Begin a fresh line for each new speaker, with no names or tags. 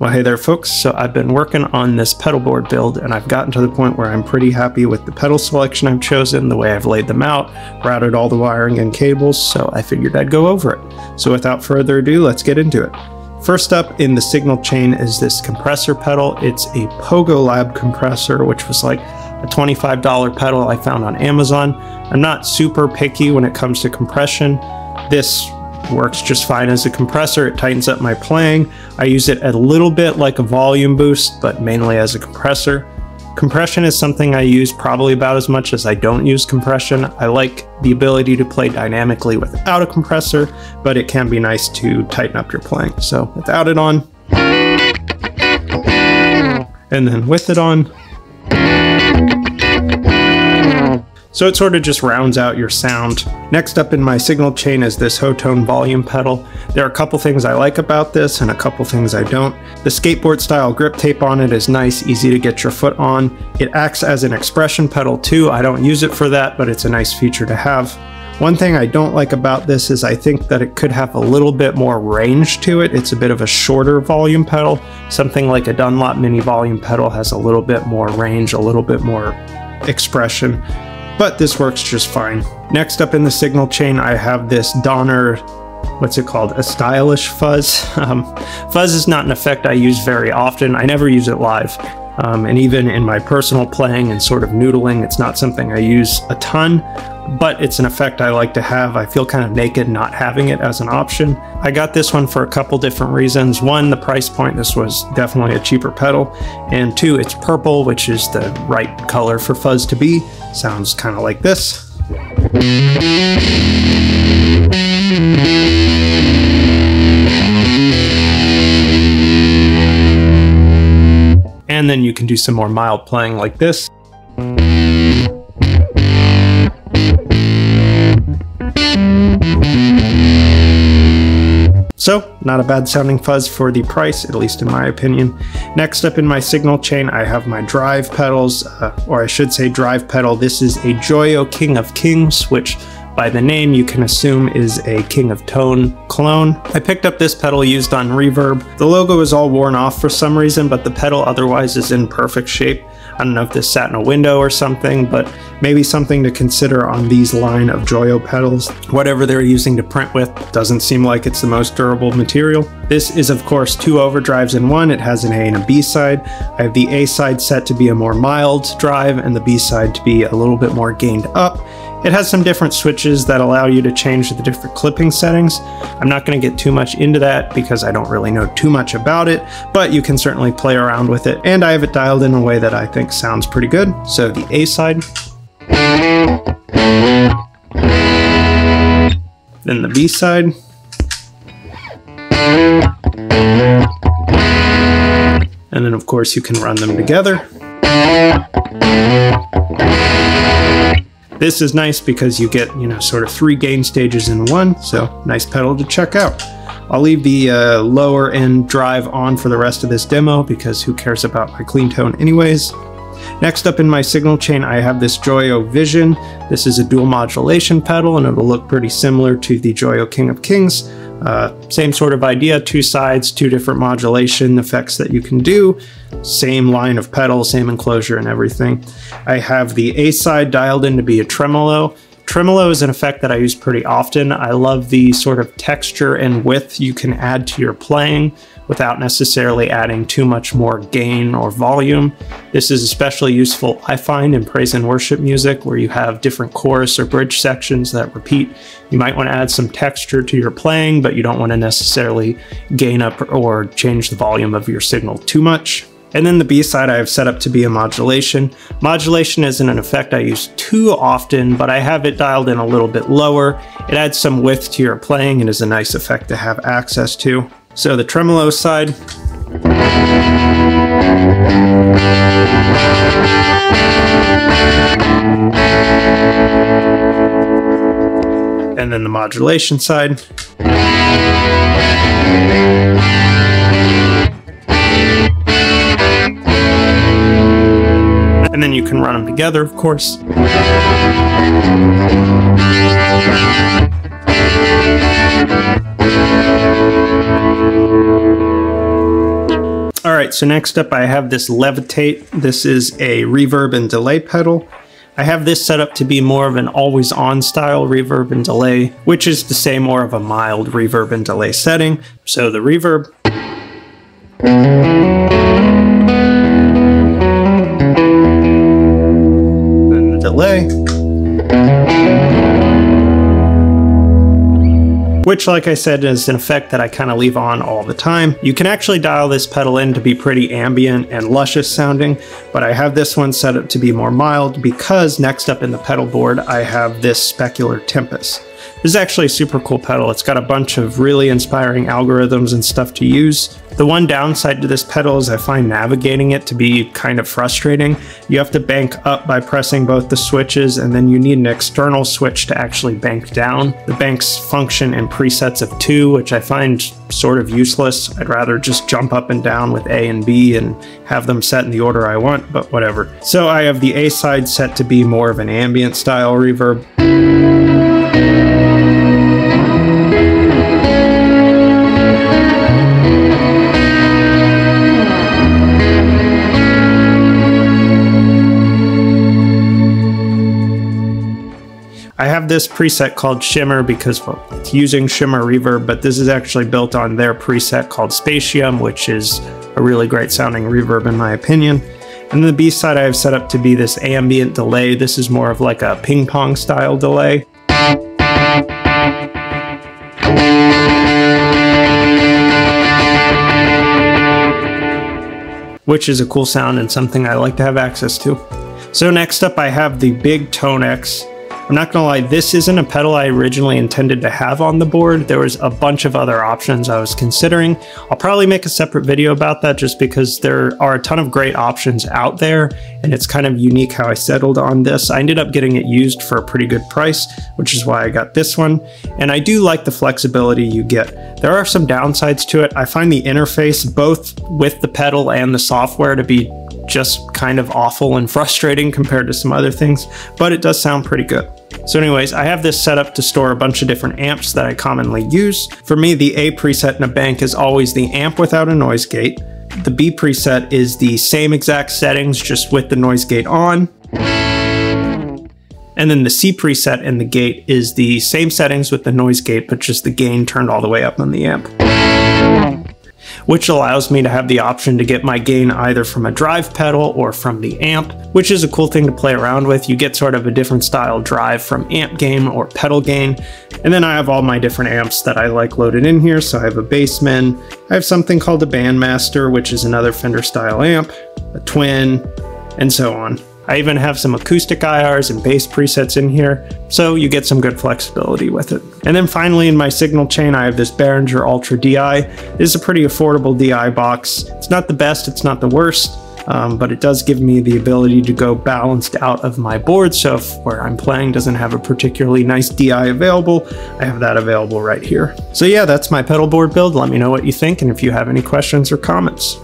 Well, hey there folks, so I've been working on this pedalboard build and I've gotten to the point where I'm pretty happy with the pedal selection I've chosen, the way I've laid them out, routed all the wiring and cables, so I figured I'd go over it. So without further ado, let's get into it. First up in the signal chain is this compressor pedal. It's a Pogo Lab compressor, which was like a $25 pedal I found on Amazon. I'm not super picky when it comes to compression. This works just fine as a compressor. It tightens up my playing. I use it a little bit like a volume boost, but mainly as a compressor. Compression is something I use probably about as much as I don't use compression. I like the ability to play dynamically without a compressor, but it can be nice to tighten up your playing. So without it on, and then with it on, so it sort of just rounds out your sound. Next up in my signal chain is this Hotone volume pedal. There are a couple things I like about this and a couple things I don't. The skateboard style grip tape on it is nice, easy to get your foot on. It acts as an expression pedal too. I don't use it for that, but it's a nice feature to have. One thing I don't like about this is I think that it could have a little bit more range to it. It's a bit of a shorter volume pedal. Something like a Dunlop mini volume pedal has a little bit more range, a little bit more expression. But this works just fine. Next up in the signal chain, I have this Donner, what's it called? A stylish fuzz. Fuzz is not an effect I use very often. I never use it live. And even in my personal playing and sort of noodling, it's not something I use a ton, but it's an effect I like to have. I feel kind of naked not having it as an option. I got this one for a couple different reasons. One, the price point. This was definitely a cheaper pedal. And two, it's purple, which is the right color for fuzz to be. Sounds kind of like this. And then you can do some more mild playing like this. So, not a bad sounding fuzz for the price, at least in my opinion. Next up in my signal chain, I have my drive pedals, or I should say drive pedal. This is a Joyo King of Kings, which by the name you can assume is a King of Tone clone. I picked up this pedal used on Reverb. The logo is all worn off for some reason, but the pedal otherwise is in perfect shape. I don't know if this sat in a window or something, but maybe something to consider on these line of Joyo pedals. Whatever they're using to print with doesn't seem like it's the most durable material. This is of course two overdrives in one. It has an A and a B side. I have the A side set to be a more mild drive and the B side to be a little bit more gained up. It has some different switches that allow you to change the different clipping settings. I'm not going to get too much into that because I don't really know too much about it, but you can certainly play around with it, and I have it dialed in a way that I think sounds pretty good. So the A side, then the B side, and then of course you can run them together. This is nice because you get, sort of 3 gain stages in one, so nice pedal to check out. I'll leave the lower end drive on for the rest of this demo because who cares about my clean tone anyways. Next up in my signal chain, I have this Joyo Vision. This is a dual modulation pedal and it'll look pretty similar to the Joyo King of Kings. Same sort of idea, 2 sides, 2 different modulation effects that you can do. Same line of pedal, same enclosure and everything. I have the A side dialed in to be a tremolo. Tremolo is an effect that I use pretty often. I love the sort of texture and width you can add to your playing without necessarily adding too much more gain or volume. This is especially useful, I find, in praise and worship music where you have different chorus or bridge sections that repeat. You might want to add some texture to your playing, but you don't want to necessarily gain up or change the volume of your signal too much. And then the B side I have set up to be a modulation. Modulation isn't an effect I use too often, but I have it dialed in a little bit lower. It adds some width to your playing and is a nice effect to have access to. So the tremolo side. And then the modulation side. And then you can run them together, of course. Alright, so next up I have this Levitate. This is a reverb and delay pedal. I have this set up to be more of an always-on style reverb and delay, which is to say more of a mild reverb and delay setting. So the reverb, then the delay, which, like I said, is an effect that I kind of leave on all the time. You can actually dial this pedal in to be pretty ambient and luscious sounding, but I have this one set up to be more mild because next up in the pedal board I have this specular Tempest. This is actually a super cool pedal. It's got a bunch of really inspiring algorithms and stuff to use. The one downside to this pedal is I find navigating it to be kind of frustrating. You have to bank up by pressing both the switches, and then you need an external switch to actually bank down. The banks function in presets of 2, which I find sort of useless. I'd rather just jump up and down with A and B and have them set in the order I want, but whatever. So I have the A side set to be more of an ambient style reverb. I have this preset called Shimmer because, well, it's using Shimmer Reverb, but this is actually built on their preset called Spatium, which is a really great sounding reverb in my opinion. And then the B side I have set up to be this ambient delay. This is more of like a ping pong style delay. Which is a cool sound and something I like to have access to. So next up I have the Big Tone X. I'm not gonna lie, this isn't a pedal I originally intended to have on the board. There was a bunch of other options I was considering. I'll probably make a separate video about that just because there are a ton of great options out there, and it's kind of unique how I settled on this. I ended up getting it used for a pretty good price, which is why I got this one. And I do like the flexibility you get. There are some downsides to it. I find the interface, both with the pedal and the software, to be just kind of awful and frustrating compared to some other things, but it does sound pretty good. So anyways, I have this set up to store a bunch of different amps that I commonly use. For me, the A preset in a bank is always the amp without a noise gate. The B preset is the same exact settings, just with the noise gate on. And then the C preset in the gate is the same settings with the noise gate, but just the gain turned all the way up on the amp. Which allows me to have the option to get my gain either from a drive pedal or from the amp, which is a cool thing to play around with. You get sort of a different style drive from amp gain or pedal gain. And then I have all my different amps that I like loaded in here. So I have a Bassman, I have something called a Bandmaster, which is another Fender style amp, a Twin, and so on. I even have some acoustic IRs and bass presets in here, so you get some good flexibility with it. And then finally in my signal chain I have this Behringer Ultra DI. This is a pretty affordable DI box. It's not the best, it's not the worst, but it does give me the ability to go balanced out of my board, so if where I'm playing doesn't have a particularly nice DI available, I have that available right here. So yeah, that's my pedal board build. Let me know what you think and if you have any questions or comments.